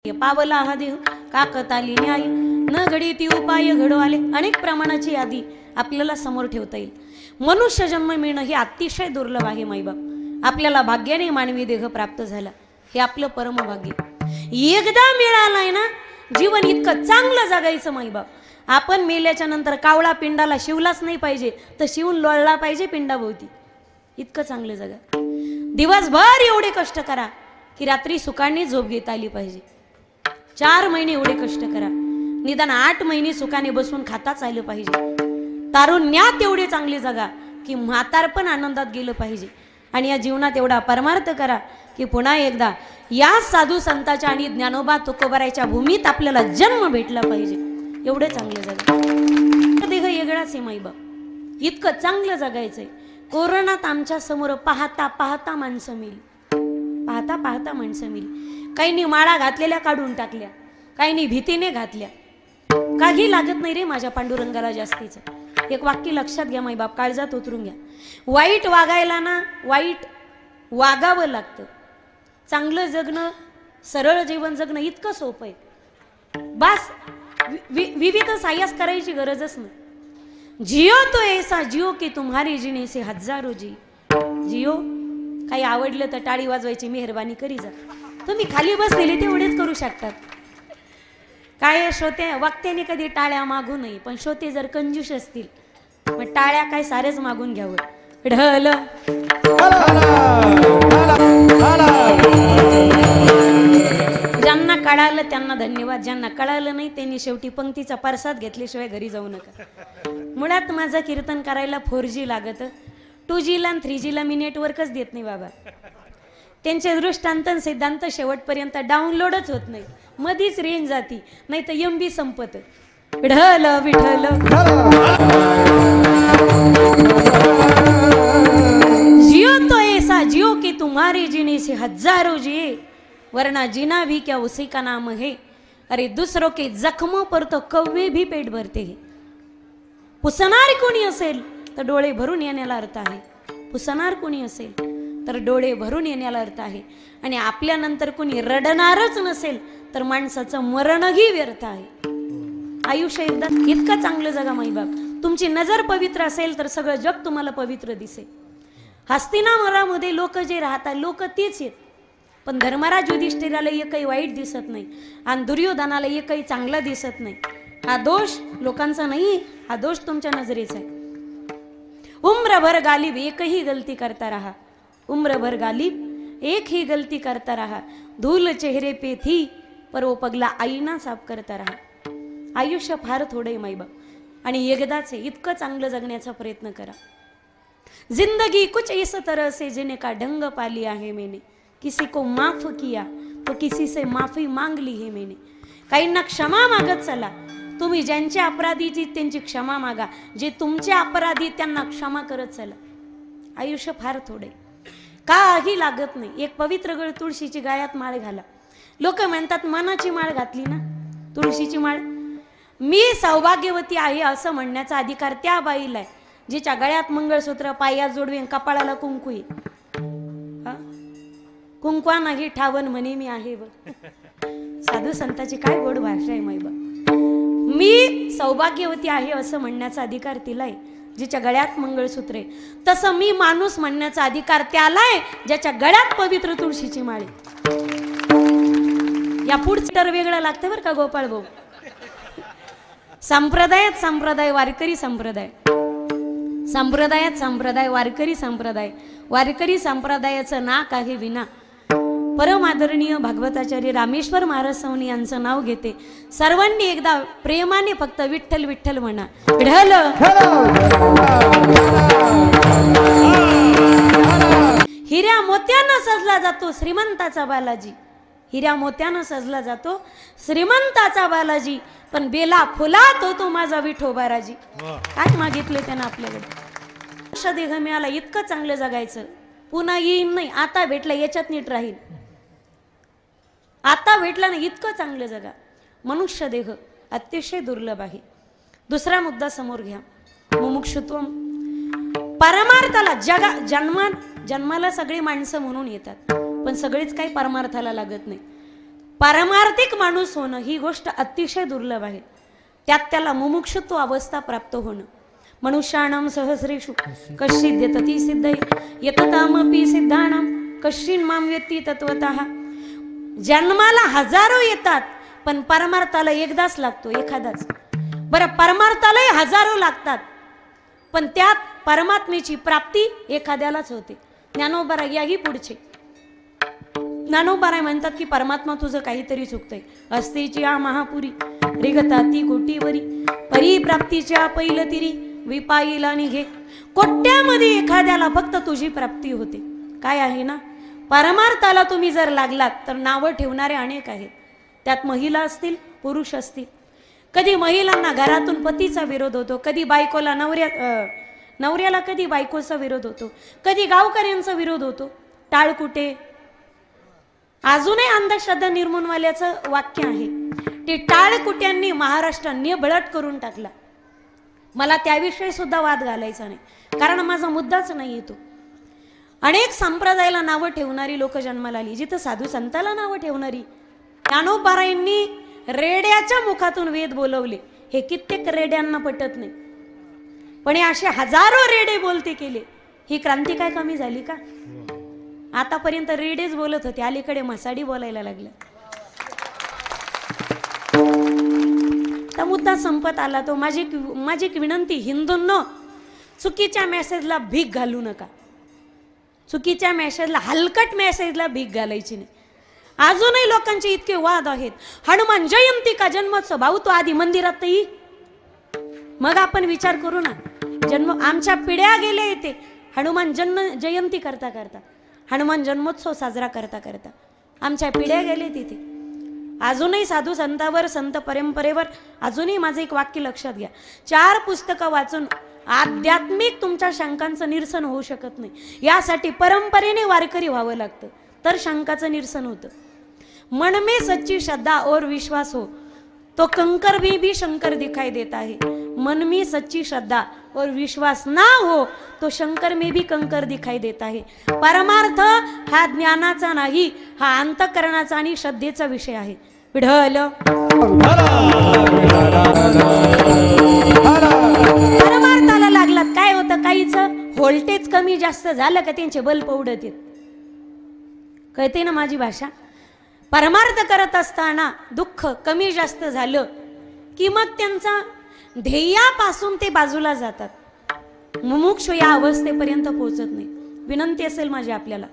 पावला हा देव काकताली न्याय न घडी ती उपाय घडो आले. अनेक प्रमाणाची यादी आपल्याला समोर ठेवता येईल. मनुष्य जन्म मिळणं हे अतिशय दुर्लभ आहे. माईबाप आपल्याला भाग्याने मानवी देह प्राप्त झाला हे आपलं परम भाग्य. एकदा मिळालाय ना जीवन इतकं चांगलं जगायचं. माईबाप आपण मेल्याच्या नंतर कावळा पिंडाला शिवलाच नाही पाहिजे तर शिवून लोळला पाहिजे पिंडाभोवती. इतकं चांगलं जगा. दिवसभर एवढे कष्ट करा की रात्री सुखाने झोप घेता आली पाहिजे. 4 महिने एवढे कष्ट करा निदान 8 महिने सुखाने बसून खाताच आलं पाहिजे. तारुण्यात एवढे चांगले जगा की म्हातारपण आनंदात गेलं पाहिजे. आणि या जीवनात एवढा परमार्थ करा की पुन्हा एकदा या साधू संतांच्या आणि ज्ञानोबा तुकोबारायच्या भूमीत आपल्याला जन्म भेटला पाहिजे. एवढे चांगले जगा. देह वेगळाच आहे माईबाप. इतकं चांगलं जगायचंय. कोरोनात आमच्या समोर पाहता पाहता माणसं मिली. पाहता पाहता माणसं मिली. काहींनी माळा घातलेल्या काढून टाकल्या, काहींनी भीतीने घातल्या. काही लागत नाही रे माझ्या पांडुरंगाला जास्तीचं. एक वाक्य लक्षात घ्या माईबाप, काळजात उतरून घ्या. वाईट वागायला ना वाईट वागावं लागतं. चांगलं जगणं सरळ जीवन जगणं इतकं सोपं आहे. बस विविध सायास करायची गरजच नाही. जियो तो ऐसा जियो की तुम्हारी जीने से हजारो जी. जियो. काही आवडलं तर टाळी वाजवायची मेहरबानी करी जा. तुम्ही खाली बसलेले तेवढेच करू शकतात. काय श्रोते वक्त्याने कधी टाळ्या मागू नये. पण श्रोते जर कंजूष असतील मग टाळ्या काय सारेच मागून घ्यावं. ढल ज्यांना कळालं त्यांना धन्यवाद. ज्यांना कळालं नाही त्यांनी शेवटी पंक्तीचा प्रसाद घेतल्याशिवाय घरी जाऊ नका. मुळात माझं कीर्तन करायला 4G लागत. 2G ला आणि 3G ला मी नेटवर्कच देत नाही बाबा. त्यांचे दृष्टांत सिद्धांत शेवटपर्यंत डाउनलोडच होत नाही. मधीच रेंज जाती नाही तर MB संपत. विठ्ठल विठ्ठल जियो तो ऐसा जियो कि तुम्हारे जीने से हजारों जिए वरना जीना भी क्या उसी का नाम है. अरे दूसरों के जख्मों पर तो कव्वे भी पेट भरते हैं. पुसणार कोणी असेल तर डोळे भरून येण्याला अर्थ आहे. पुसणार कोणी असेल तर डोळे भरून येण्याला अर्थ आहे. आणि आपल्यानंतर कोणी रडणारच नसेल तर माणसाचं मरणही व्यर्थ आहे. आयुष्य एकदा इतकं चांगलं जगा माईबाप. तुमची नजर पवित्र असेल तर सगळं जग तुम्हाला पवित्र दिसेल. हस्तिनापुरामध्ये लोक जे राहतात लोक तेच आहेत. पण धर्मराज युधिष्ठिराला एकही वाईट दिसत नाही आणि दुर्योधनाला एकही चांगला दिसत नाही. हा दोष लोकांचा नाही, हा दोष तुमच्या नजरेचा आहे. उम्रभर गालिब एक ही गलती करता रहा. उम्रभर गालिब एक ही गलती करता रहा. धूल चेहरे पे थी पर वो पगला आईना साफ करता रहा. आयुष्य फार थोडे माईबाप आणि एकदाच आहे. इतकं चांगलं जगण्याचा प्रयत्न करा. जिंदगी कुछ इस तरह से जिने का ढंग पाली आहे मैंने. किसी को माफ किया तो किसी से माफी मांग ली है मैंने. काहींना क्षमा मागत चला. तुम्ही ज्यांचे अपराधी त्यांची क्षमा मागा. जे तुमचे अपराधी त्यांना क्षमा करत चला. आयुष्य फार थोडे. काही लागत नाही. एक पवित्र गळ तुळशीची गायात माळ घाला. लोक म्हणतात मनाची माळ घातली ना तुळशीची माळ. मी सौभाग्यवती आहे असं म्हणण्याचा अधिकार त्या बाईला आहे जिच्या गळ्यात मंगळसूत्र, पायात जोडवे, कपाळाला कुंकू आहे. कुंकवा नाही ठावन म्हणे मी आहे. साधू संताची काय गोड भाषा आहे माईबा. मी सौभाग्यवती आहे असं म्हणण्याचा अधिकार तिला आहे जिच्या गळ्यात मंगळसूत्र आहे. तसं मी माणूस म्हणण्याचा अधिकार त्याला आहे ज्याच्या गळ्यात पवित्र तुळशीची माळ आहे. या पुढचं तर वेगळं लागतं बरं का गोपाळ भाऊ. संप्रदायात संप्रदाय, वारकरी संप्रदाय. संप्रदायात संप्रदाय, वारकरी संप्रदाय. वारकरी संप्रदायाचं नाक आहे विना. परम आदरणीय भागवताचार्य रामेश्वर महाराज स्वामी यांचं नाव घेते. सर्वांनी एकदा प्रेमाने फक्त विठ्ठल विठ्ठल म्हणा. विठ्ठल. हिऱ्या मोत्यानं सजला जातो श्रीमंताचा बालाजी. हिऱ्या मोत्यानं सजला जातो श्रीमंताचा बालाजी. पण बेला फुलात होतो माझा विठोबा राजी. काय मागितले त्यानं आपल्याकडे. देह मिळाला इतकं चांगलं जगायचं. पुन्हा येईन नाही. आता भेटला याच्यात नीट राहील. आता भेटला ना इतकं चांगलं जगा. मनुष्य देह अतिशय दुर्लभ आहे. दुसरा मुद्दा समोर घ्या. मुमुक्षुत्वम. परमार्थाला जन्माला सगळी माणसं म्हणून येतात पण सगळेच काही परमार्थाला लागत नाही. पारमार्थिक माणूस होणं ही गोष्ट अतिशय दुर्लभ आहे. त्यात त्याला मुमुक्षुत्व अवस्था प्राप्त होणं. मनुष्याणाम सहस्रेषु कश्चिद् यतति सिद्धये यततामपि सिद्धानाम कश्चिन् मां व्यक्ती तत्वतः. जन्माला हजारो येतात पण परमार्थाला एकदाच लागतो, एखादाच. बरं, परमार्थालाही हजारो लागतात पण त्यात परमात्मेची प्राप्ती एखाद्यालाच होते. ज्ञानोबा याही पुढचे ज्ञानोबा म्हणतात की परमात्मा तुझं काहीतरी चुकतंय. अस्तेच्या महापुरी रिगताती कोटीवरी परिप्राप्तीच्या पैलतिरी विपाईला निघे. कोट्यामध्ये एखाद्याला फक्त तुझी प्राप्ती होते. काय आहे ना, परमार्थाला तुम्ही जर लागलात तर नावं ठेवणारे अनेक आहेत. त्यात महिला असतील, पुरुष असतील. कधी महिलांना घरातून पतीचा विरोध होतो, कधी बायकोला नवऱ्याला कधी बायकोचा विरोध होतो, कधी गावकऱ्यांचा विरोध होतो. टाळकुटे. अजूनही अंधश्रद्धा निर्मूलवाल्याचं वाक्य आहे, ते टाळकुट्यांनी महाराष्ट्र निबळट करून टाकला. मला त्याविषयी सुद्धा वाद घालायचा नाही, कारण माझा मुद्दाच नाही येतो. अनेक संप्रदायाला नावं ठेवणारी लोक जन्माला आली, जिथं साधू संताला नावं ठेवणारी. ज्ञानोबारायांनी रेड्याच्या मुखातून वेद बोलवले, हे कित्येक रेड्यांना पटत नाही. पण हे असे हजारो रेडे बोलते केले. ही क्रांती काय कमी झाली का? आतापर्यंत रेडेच बोलत होते, अलीकडे मसाडी बोलायला लागल्या. तर मुद्दा संपत आला तो. माझी एक विनंती, हिंदूंनो, चुकीच्या मेसेजला भीक घालू नका. चुकीच्या मेसेजला, हलकट मेसेजला भीक घालायची नाही. अजूनही लोकांचे इतके वाद आहेत. हनुमान जयंती का जन्मोत्सव? भाऊ तो आधी मंदिरात येई, मग आपण विचार करू ना. आमच्या पिढ्या गेले येते हनुमान जयंती करता करता, हनुमान जन्मोत्सव साजरा करता करता आमच्या पिढ्या गेले तिथे. अजूनही साधू संतावर, संत परंपरेवर अजूनही माझं एक वाक्य लक्षात घ्या. 4 पुस्तकं वाचून आध्यात्मिक तुमच्या शंकांचं निरसन होऊ शकत नाही. यासाठी परंपरेने वारकरी व्हावं लागतं, तर शंकाचं निरसन होतं. मन में सच्ची श्रद्धा और विश्वास हो तो कंकर में भी शंकर दिखाई देता है. मन में सच्ची श्रद्धा और विश्वास ना हो तो शंकर में भी कंकर दिखाई देता है. परमार्थ हा ज्ञानाचा नाही, हा अंतःकरणाचा आणि श्रद्धेचा विषय आहे. विढल. परमार्थाला लागलात काय होतं? काहीच व्होल्टेज कमी जास्त झालं का त्यांचे बल्ब उडत येत. कळते ना माझी भाषा? परमार्थ करत असताना दुःख कमी जास्त झालं की मग त्यांचा ध्येयापासून ते बाजूला जातात. मुमुक्षु या अवस्थेपर्यंत पोहोचत नाही. विनंती असेल माझी आपल्याला,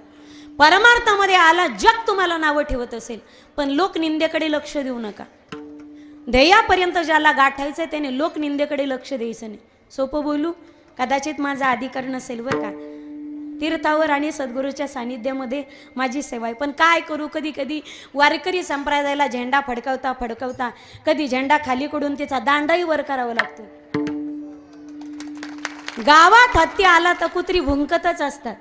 परमार्थामध्ये आला जग तुम्हाला नावं ठेवत असेल पण लोकनिंदेकडे लक्ष देऊ नका. ध्येयापर्यंत ज्याला गाठायचं त्याने लोकनिंदेकडे लक्ष द्यायचं नाही. सोपं बोलू, कदाचित माझा अधिकार नसेल बरं का. तीर्थावर आणि सद्गुरूच्या सानिध्यामध्ये माझी सेवा आहे. पण काय करू, कधी कधी वारकरी संप्रदायाला झेंडा फडकवता कधी झेंडा खाली कडून त्याचा दांडाही वर करावा लागतो. गावात हत्ती आला तर कुत्री भुंकतच असतात.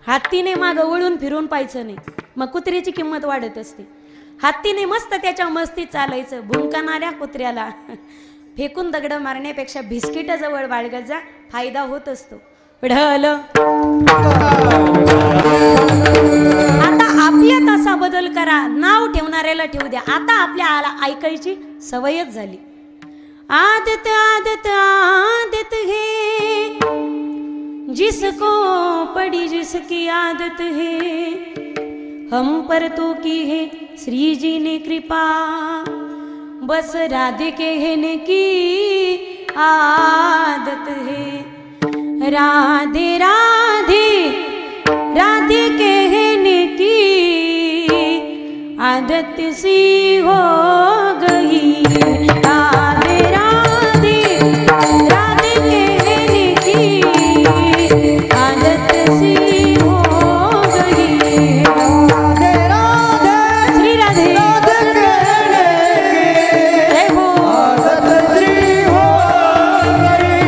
हत्तीने मागं वळून फिरून पाहायचं नाही, मग कुत्रीची किंमत वाढत असते. हत्तीने मस्त त्याच्या मस्तीत चालायचं. भुंकणाऱ्या कुत्र्याला फेकून दगड मारण्यापेक्षा बिस्किट जवळ बाळगत जा, फायदा होत असतो. ढल. आता आपल्यात असा बदल करा, नाव ठेवणाऱ्याला ठेवू द्या. आता आपल्या ऐकायची सवयच झाली. आदत आदत आदत है जिसको पड़ी जिसकी आदत है, हम पर तो की है श्री जी ने कृपा, बस राधे कहने की आदत है. राधे राधे राधे कहने की आदत सी हो गई. राधे राधे राधे कहने की आदत सी हो गई. राधे राधे श्री राधे जय हो. आदत सी हो गई.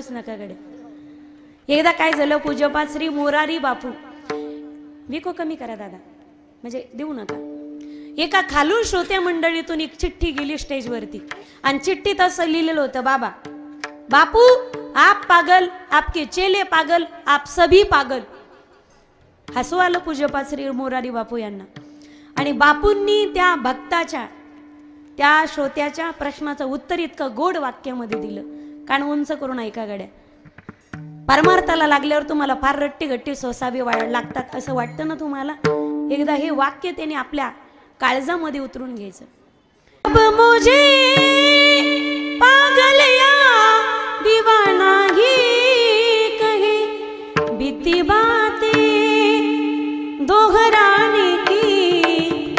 करूच नका गड्या. एकदा काय झालं, पूज्यपाद श्री मोरारी बापू, विको कमी करा दादा, म्हणजे देऊ नका. एका खालून श्रोत्या मंडळीतून एक चिठ्ठी गेली स्टेजवरती आणि चिठ्ठीत असं लिहिलेलं होतं, बाबा बापू आप पागल, आपके चेले पागल, आप सभी पागल. हसू आलं पूज्यपाद श्री मोरारी बापू यांना. आणि बापूंनी त्या भक्ताच्या, त्या श्रोत्याच्या प्रश्नाचं उत्तर इतकं गोड वाक्यामध्ये दिलं. कान उंच करून ऐका गड्या. परमार्थाला लागल्यावर तुम्हाला फार रट्टी गट्टी सोसावी लागतात असं वाटतं ना तुम्हाला. एकदा हे वाक्य त्याने आपल्या काळजामध्ये उतरून घ्यायचं. अब मुझे पागल या दीवाना ही कहे, बीती बातें दोहराने की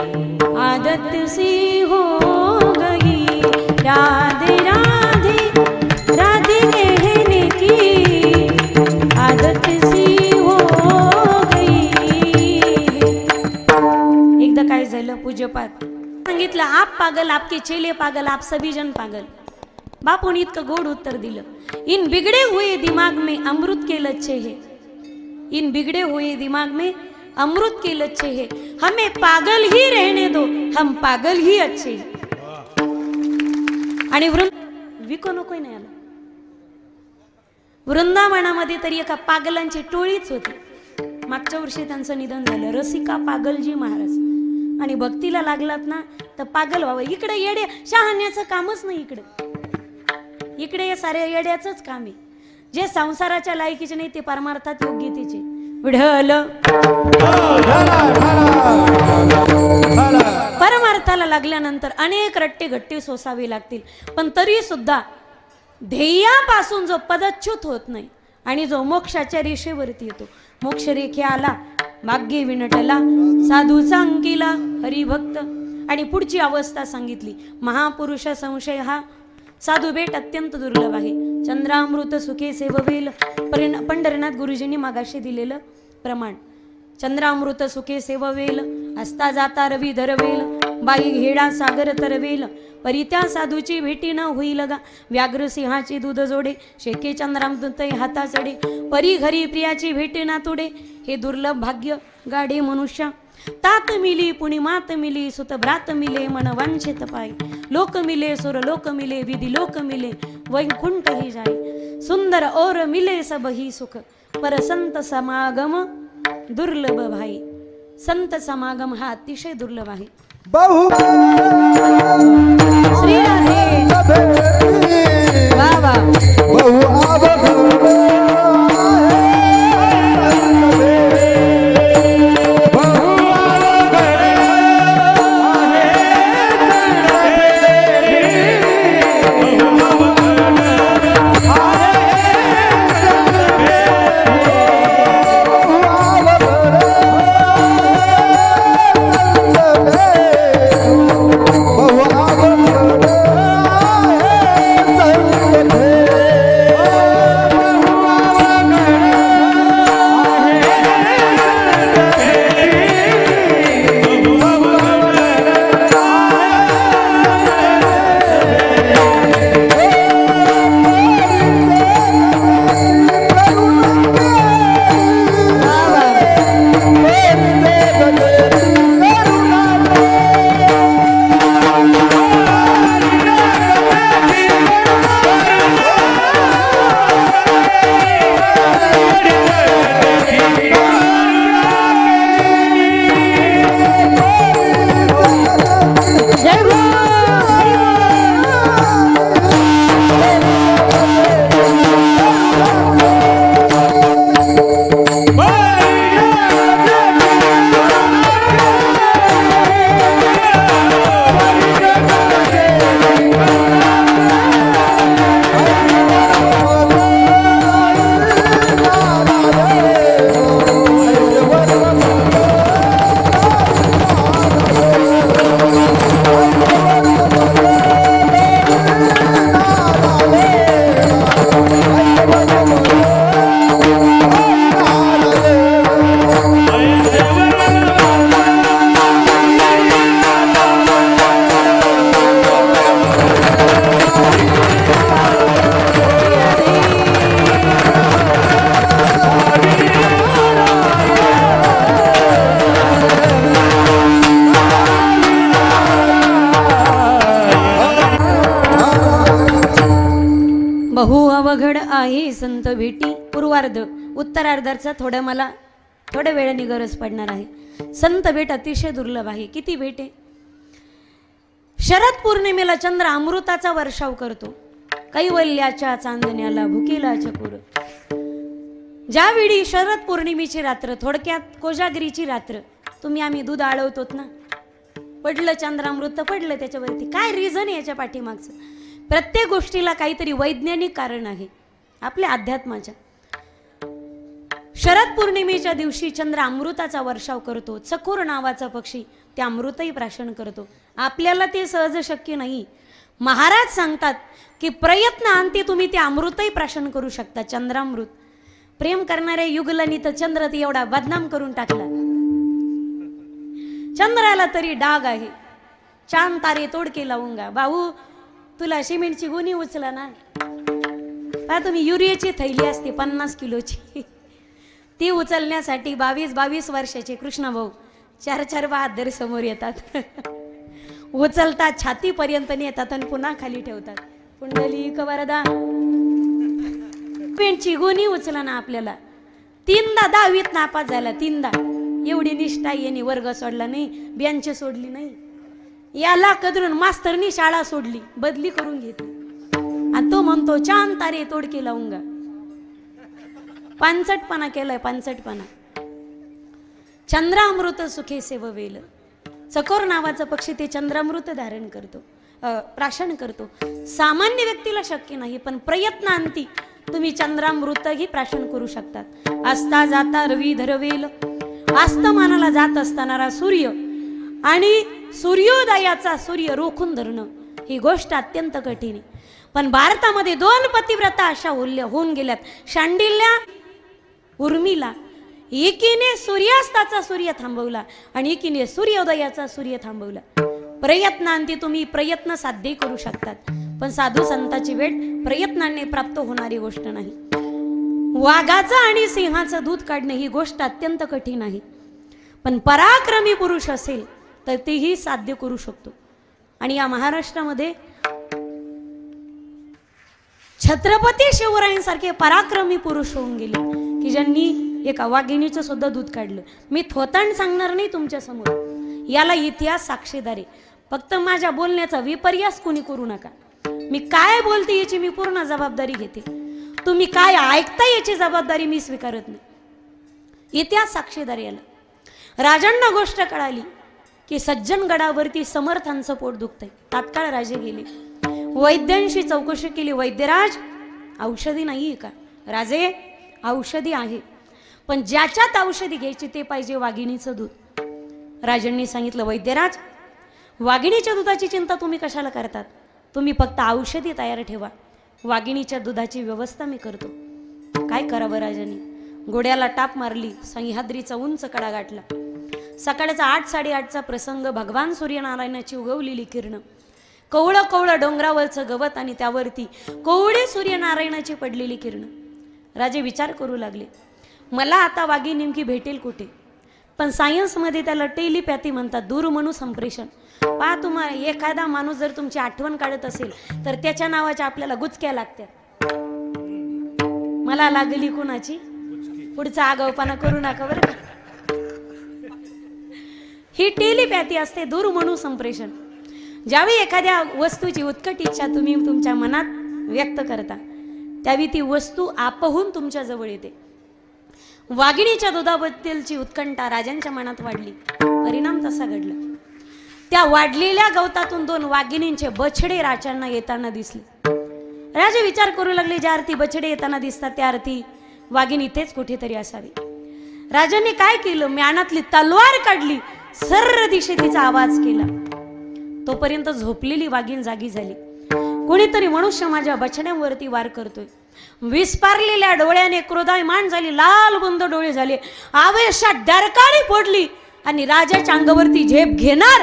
आदत सी हो गई, राधे राधे राधे कहने की आदत सी हो गई. एकदा काय झालं, पूज्यपाद सांगितलं, आप पागल, आपके चेले पागल, आप सभी जन पागल. बापूने इतकं गोड उत्तर दिलं, इन बिगड़े हुए दिमाग में अमृत के लच्छे है, इन बिगड़े हुए दिमाग में अमृत के लच्छे है, हमें पागल ही रहने दो, हम पागल ही अच्छे. आणि विको नकोय नाही आलं. वृंदावनामध्ये तरी एका पागलांची टोळीच होती. मागच्या वर्षी त्यांचं निधन झालं. रसिका पागलजी महाराज. आणि भक्तीला लागलात ना तर पागल व्हावं. इकडे येडे शहाण्याचं कामच नाही. इकडे हे सारे येड्याचंच काम आहे. जे संसाराच्या लायकीचे नाही ते परमार्थात योग्यतेचे. विढल परमार्थाला लागल्यानंतर अनेक रट्टे घट्टे सोसावे लागतील, पण तरी सुद्धा ध्येयापासून जो पदच्युत होत नाही आणि जो मोक्षाच्या रेषेवरती येतो, मोक्ष रेखे आला भाग्ये विनटला साधूचा अंकिला हरिभक्त. आणि पुढची अवस्था सांगितली, महापुरुष संशय हा साधू भेट अत्यंत दुर्लभ आहे. चंद्रामृत सुखे सेववेल, पंढरीनाथ गुरुजींनी मागाशी दिलेलं प्रमाण. चंद्रामृत सुखे सेववेल, असता जाता रवी धरवेल, बाई घेडा सागर तरवेल, परी त्या साधूची भेटी न होईल गा, व्याघ्र सिंहाची दूध जोडे, शेके चंद्रामृत हाता चढे, परी घरी प्रियाची भेटी ना तोडे, हे दुर्लभ भाग्य गाडे मनुष्या. तात मिली पुणी मात मिली, सुत भ्रात मिले मन वांछित पाय, लोक मिले सुर लोक मिले, विधि लोक मिले, वैकुंठ ही जाय, सुंदर और मिले सब ही सुख, पर संत समागम दुर्लभ भाई. संत समागम हा अतिशय दुर्लभ आहे. श्री राधे बाबा बहु अवघड आहे संत भेटी. पूर्वार्ध. उत्तरार्धाचा थोड्या वेळाने गरज पडणार आहे. संत भेट अतिशय दुर्लभ आहे. किती भेट आहे? शरद पौर्णिमेला चंद्र अमृताचा वर्षाव करतो. कैवल्याच्या चांदण्याला भुकेला चकोर. ज्यावेळी शरद पौर्णिमेची रात्र, थोडक्यात कोजागिरीची रात्र, आम्ही दूध आळवतोत ना, पडलं चंद्रामृत पडलं त्याच्यावरती. काय रिझन आहे याच्या पाठीमागचं? प्रत्येक गोष्टीला काहीतरी वैज्ञानिक कारण आहे आपल्या अध्यात्माच्या. शरद पौर्णिमेच्या दिवशी चंद्र अमृताचा वर्षाव करतो. चकोर नावाचा पक्षी ते अमृतही प्राशन करतो. आपल्याला ते सहज शक्य नाही. महाराज सांगतात की प्रयत्नांती तुम्ही ते अमृतही प्राशन करू शकता. चंद्रामृत. प्रेम करणाऱ्या युगलांनी तर चंद्र ते एवढा बदनाम करून टाकला. चंद्राला तरी डाग आहे. चांद तारे तोडके लावूंगा. भाऊ तुला सिमेंटची गोणी उचला ना. तुम्ही युरियाची थैली असते 50 किलोची, ती उचलण्यासाठी 22 वर्षाचे कृष्ण भाऊ 4 बहादर समोर येतात. उचलतात, छातीपर्यंत नेतात आणि पुन्हा खाली ठेवतात. पुंडलिक वरदा. पेंटची गोणी उचला ना. आपल्याला 3दा 10वीत नापास झाला. 3दा. एवढी निष्ठा येणे. वर्ग सोडला नाही, बेंच सोडली नाही. याला कदरून मास्तरनी शाळा सोडली, बदली करून घेतली. आणि तो म्हणतो चांद तारे तोडके लावूंगा. पानसटपणा केलाय, पानसटपणा. चंद्रामृत सुखे सेववेल. चकोर नावाचा पक्षी ते चंद्रामृत धारण करतो, प्राशन करतो. सामान्य व्यक्तीला शक्य नाही, पण प्रयत्नांती तुम्ही चंद्रामृतही प्राशन करू शकतात. असता जाता रवी धरवेल. आस्तमानाला जात असताना सूर्य आणि सूर्योदयाचा सूर्य रोखून धरणं ही गोष्ट अत्यंत कठीण आहे. पण भारतामध्ये 2 पतिव्रता अशा होऊन गेल्यात. शांडिल्या, उर्मिला. एकीने सूर्यास्ताचा सूर्य थांबवला आणि एकीने सूर्योदयाचा सूर्य थांबवला. प्रयत्नांती तुम्ही प्रयत्न साध्य करू शकतात, पण साधू संताची भेट प्रयत्नाने प्राप्त होणारी गोष्ट नाही. वाघाचं आणि सिंहाचं दूध काढणे ही गोष्ट अत्यंत कठीण आहे, पण पराक्रमी पुरुष असेल तर तेही साध्य करू शकतो. आणि या महाराष्ट्रामध्ये छत्रपती शिवरायांसारखे पराक्रमी पुरुष होऊन गेले की ज्यांनी एका वाघिणीचं सुद्धा दूध काढलं. मी थोतांड सांगणार नाही तुमच्या समोर, याला इतिहास साक्षीदार आहे. फक्त माझ्या बोलण्याचा विपर्यास कोणी करू नका. मी काय बोलते याची मी पूर्ण जबाबदारी घेते. तुम्ही काय ऐकता याची जबाबदारी मी स्वीकारत नाही. इतिहास साक्षीदार याला. राजांना गोष्ट कळाली की सज्जनगडावरती समर्थांचं पोट दुखतंय. तात्काळ राजे गेले, वैद्यांशी चौकशी केली. वैद्यराज औषधी नाहीये का? राजे औषधी आहे, पण ज्याच्यात औषधी घ्यायची ते पाहिजे वाघिणीचं दूध. राजांनी सांगितलं, वैद्यराज वाघिणीच्या दुधाची चिंता तुम्ही कशाला करतात? तुम्ही फक्त औषधी तयार ठेवा, वाघिणीच्या दुधाची व्यवस्था मी करतो. काय करावं राजांनी? घोड्याला टाप मारली, सह्याद्रीचा उंच कडा गाठला. सकाळचा 8-8:30चा प्रसंग. भगवान सूर्यनारायणाची उगवलेली किरण, कवळं कवळं डोंगरावरचं गवत आणि त्यावरती कोवळे सूर्यनारायणाची पडलेली किरण. राजे विचार करू लागले, मला आता वाघीण नेमकी भेटेल कुठे? पण सायन्समध्ये त्याला टेलिपॅथी म्हणतात, दूरमनु संप्रेषण. पहा, तुम्हाला एखादा माणूस जर तुमची आठवण काढत असेल तर त्याच्या नावाच्या आपल्याला गुचक्या लागतात. मला लागली कुणाची? पुढचा आगाऊपणा करू नका बरं का. ही टेलिपॅथी असते, दूरमनु संप्रेषण. ज्यावेळी एखाद्या वस्तूची उत्कट इच्छा तुम्ही तुमच्या मनात व्यक्त करता, त्यावेळी ती वस्तू आपहून तुमच्या जवळ येते. वाघिणीच्या दुधाबद्दलची उत्कंठा राजांच्या मनात वाढली. परिणाम तसा घडला. त्या वाढलेल्या गवतातून 2 वाघिणींचे बछडे राजांना येताना दिसले. राजे विचार करू लागले, ज्या अर्थी बछडे येताना दिसतात त्या अर्थी वाघीण इथेच कुठेतरी असावी. राजांनी काय केलं? म्यानातली तलवार काढली, सर्र दिशे तिचा आवाज केला. तोपर्यंत झोपलेली वाघीण जागी झाली. कोणीतरी मनुष्य माझ्या बछड्यांवरती वार करतोय. विस्पारलेल्या डोळ्याने क्रोधायमान झाली, लाल बुंद डोळे झाले, आवेशात डरकाळी फोडली आणि राजाच्या अंगावरती झेप घेणार.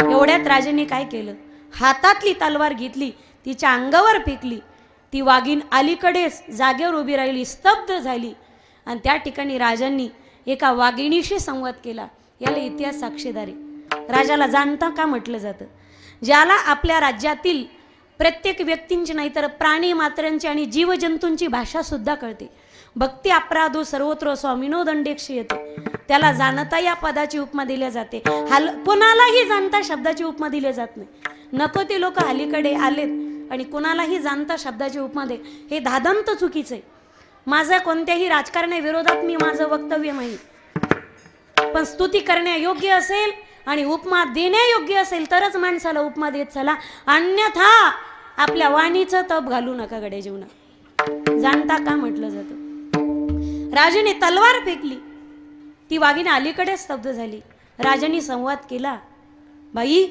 एवढ्यात राजाने काय केलं? हातातली तलवार घेतली, तिच्या अंगावर फेकली. ती वाघीण अलीकडे जागेवर उभी राहिली, स्तब्ध झाली. आणि त्या ठिकाणी राजांनी एका वाघिणीशी संवाद केला. याला इतिहास साक्षीदार आहे. राजाला जाणता का म्हटलं जातं? ज्याला आपल्या राज्यातील प्रत्येक व्यक्तींची नाही तर प्राणी मात्रांची आणि जीवजंतूंची भाषा सुद्धा कळते. भक्ती अपराधो सर्वत्र स्वामिनो दंडेक्षी येते. त्याला जाणता या पदाची उपमा दिली जाते. कोणालाही जाणता शब्दाची उपमा दिली जात नाही. नको ते लोक अलीकडे आलेत आणि कोणालाही जाणता शब्दाची उपमा दे, हे धादांत चुकीचं आहे. माझं कोणत्याही राजकारणाविरोधात मी माझं वक्तव्य नाही, पण स्तुती करण्यायोग्य असेल आणि उपमा देण्यायोग्य असेल तरच माणसाला उपमा देत चला, अन्यथा आपल्या वाणीचं तप घालू नका गड्या जीवनात. जाणता का म्हटलं जातं. राजाने तलवार फेकली, ती वाघीण अलीकडे स्तब्ध झाली. राजाने संवाद केला, बाई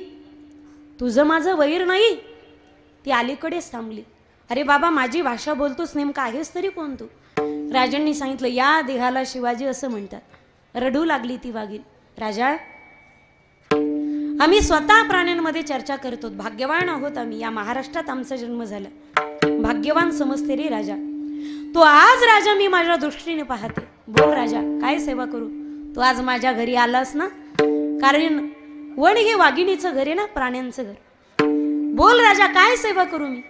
तुझं माझं वैर नाही. ती अलीकडेच थांबली. अरे बाबा माझी भाषा बोलतोस, नेमका आहेस तरी कोण तू. राजांनी सांगितलं, या देहाला शिवाजी असं म्हणतात. रडू लागली ती वाघीण. राजा आम्ही स्वतः प्राण्यांमध्ये चर्चा करतो, भाग्यवान आहोत आम्ही, या महाराष्ट्रात आमचा जन्म झाला. भाग्यवान समजते रे राजा. तो आज राजा मी माझ्या दृष्टीने पाहते. बोल राजा काय सेवा करू. तू आज माझ्या घरी आलास ना, कारण वन हे वाघिणीचं घर आहे ना, प्राण्यांचं घर. बोल राजा काय सेवा करू मी.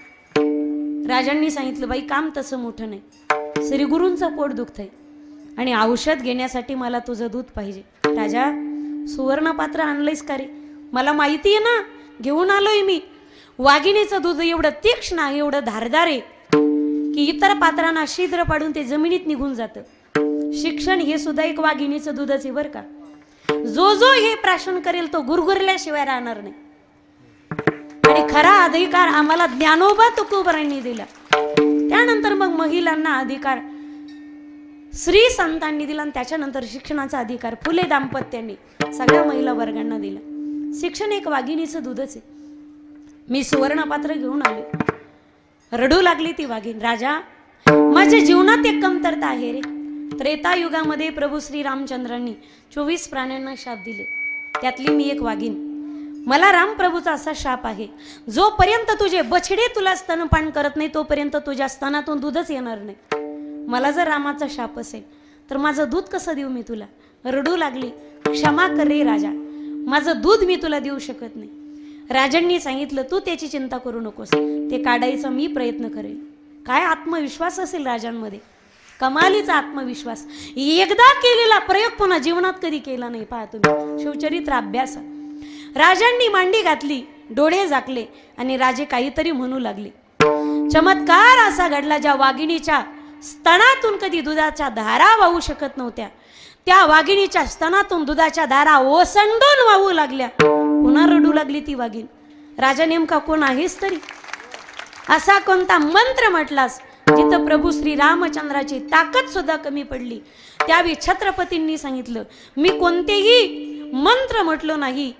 राजांनी सांगितलं, बाई काम तसं मोठं नाही, श्री गुरूंचं पोट दुखतंय आणि औषध घेण्यासाठी मला तुझं दूध पाहिजे. राजा सुवर्ण पात्र आणलंयस का रे. मला माहिती आहे ना, घेऊन आलोय मी. वाघिणीचं दूध एवढं तीक्ष्ण आहे, एवढं धारदार आहे की इतर पात्रांना छिद्र पाडून ते जमिनीत निघून जातं. शिक्षण हे सुद्धा एक वाघिणीचं दूधच आहे बरं का. जो जो हे प्राशन करेल तो गुरगुरल्याशिवाय राहणार नाही. आणि खरा अधिकार आम्हाला ज्ञानोबा तुकोबारांनी दिला. त्यानंतर मग महिलांना अधिकार श्री संतांनी दिला आणि त्याच्यानंतर शिक्षणाचा अधिकार फुले दाम्पत्यांनी सगळ्या महिला वर्गांना दिला. शिक्षण एक वाघिणीचं दूधच आहे. मी सुवर्णपात्र घेऊन आले. रडू लागली ती वाघीण. राजा माझ्या जीवनात एक कमतरता आहे रे. त्रेतायुगामध्ये प्रभू श्री रामचंद्रांनी 24 प्राण्यांना शाप दिले, त्यातली मी एक वाघीण. मला रामप्रभूचा असा शाप आहे, जोपर्यंत तुझे बछडे तुला स्तनपान करत नाही तोपर्यंत तुझ्या स्तनातून दूधच येणार नाही. मला जर रामाचा शाप असेल तर माझं दूध कसं देऊ मी तुला. रडू लागली. क्षमा कर रे राजा, माझं दूध मी तुला देऊ शकत नाही. राजांनी सांगितलं, तू त्याची चिंता करू नकोस, ते काढायचा मी प्रयत्न करेल. काय आत्मविश्वास असेल राजांमध्ये, कमालीचा आत्मविश्वास. एकदा केलेला प्रयोग पुन्हा जीवनात कधी केला नाही. पहा तुम्ही शिवचरित्र अभ्यास. राजांनी मांडी घातली, डोळे झाकले आणि राजे काहीतरी म्हणू लागले. चमत्कार असा घडला, ज्या वाघिणीच्या स्तनातून कधी दुधाच्या धारा वाहू शकत नव्हत्या, त्या वाघिणीच्या स्तनातून दुधाच्या धारा ओसंडून वाहू लागल्या. पुन्हा रडू लागली ती वाघीण. राजा नेमका कोण आहेस तरी. असा कोणता मंत्र म्हटलास जिथं प्रभू श्री रामचंद्राची ताकद सुद्धा कमी पडली. त्यावेळी छत्रपतींनी सांगितलं, मी कोणतेही मंत्र म्हटलो नाही,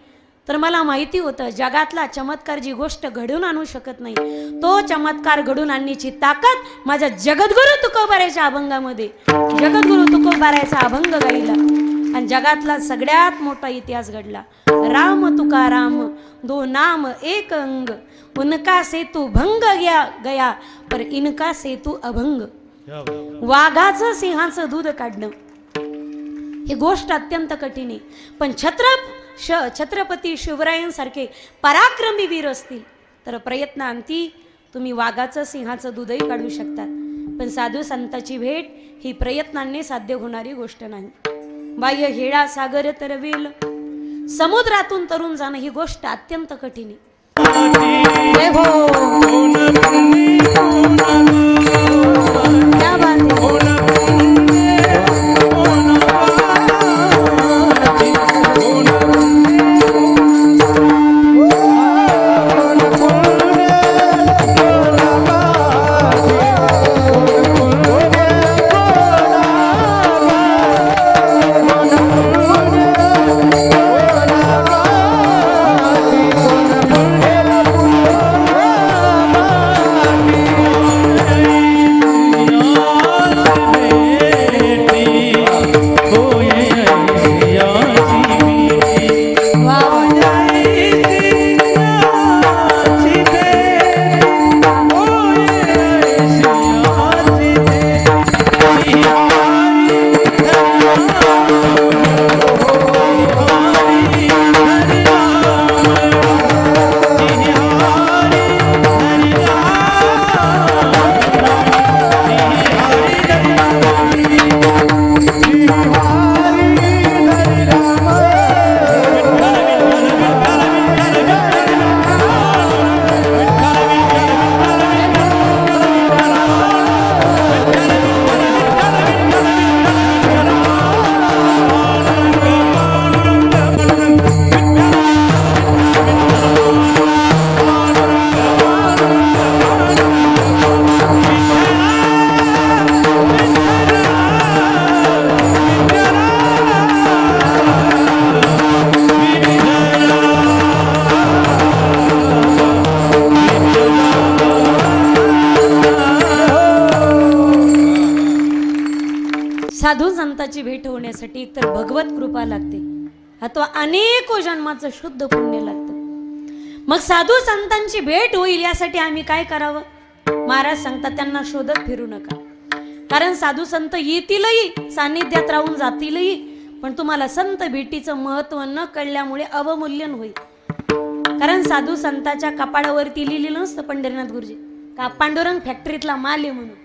तर मला माहिती होतं जगातला चमत्कार जी गोष्ट घडून आणू शकत नाही, तो चमत्कार घडून आणण्याची ताकद माझ्या जगद्गुरु तुकोबाराच्या अभंगामध्ये. जगद्गुरु तुकोबाराचा अभंग गायला आणि जगातला सगळ्यात मोठा इतिहास घडला. राम तुकाराम दो नाम एक अंग, उनका सेतू भंग गया पर इनका सेतू अभंग. वाघाचं सिंहाचं दूध काढणं ही गोष्ट अत्यंत कठीण आहे, पण छत्रपती शिवरायांसारखे पराक्रमी वीर असतील तर प्रयत्नांती तुम्ही वाघाचं सिंहाचं दूधही काढू शकतात. पण साधू संताची भेट ही प्रयत्नांनी साध्य होणारी गोष्ट नाही. बाह्य हेळा सागर तरवेल, समुद्रातून तरुण जाणं ही गोष्ट अत्यंत कठीण आहे. जय हो. क्या बात है. साधू संतांची भेट होण्यासाठी एकतर भगवत कृपा लागते अथवा अनेको जन्माचं शुद्ध पुण्य लागतं। मग साधू संतांची भेट होईल यासाठी आम्ही काय करावं? महाराज सांगतात त्यांना शोधत फिरू नका, कारण साधू संत येतीलही, सानिध्यात राहून जातीलही, पण तुम्हाला संत भेटीचं महत्व न कळल्यामुळे अवमूल्यन होईल। कारण साधू संतांच्या कपाळावरती लिहिलेलं नसतं पंढरीनाथ गुरुजी का पांडुरंग फॅक्टरीतला माल आहे म्हणून,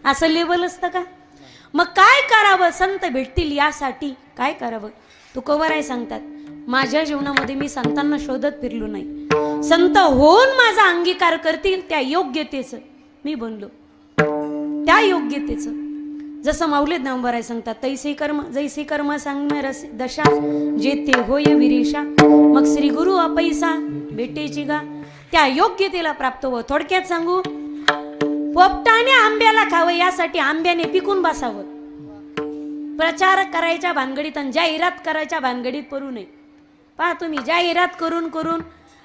असं लेबल असतं का? मग काय करावं? संत भेटतील यासाठी काय करावं? तुकोबाराय सांगतात, माझ्या जीवनामध्ये मी संतांना शोधत फिरलो नाही, संत होऊन माझा अंगीकार करतील त्या योग्यतेचं मी बनलो, त्या योग्यतेचं। जसं माऊली ज्ञानोबराय सांगतात, तैसे कर्म जैसे कर्म सांगमे रस दशा, जेते होय विरेशा, मग श्री गुरु अपैसा भेटेची गा, त्या योग्यतेला प्राप्त हो। थोडक्यात सांगू, पोपटाने आंब्याला खावं यासाठी आंब्याने पिकून बसावं। प्रचार करायच्या भानगडीत आणि जाहिरात करायच्या भानगडीत पडू नये। पहा तुम्ही, जाहिरात करून करून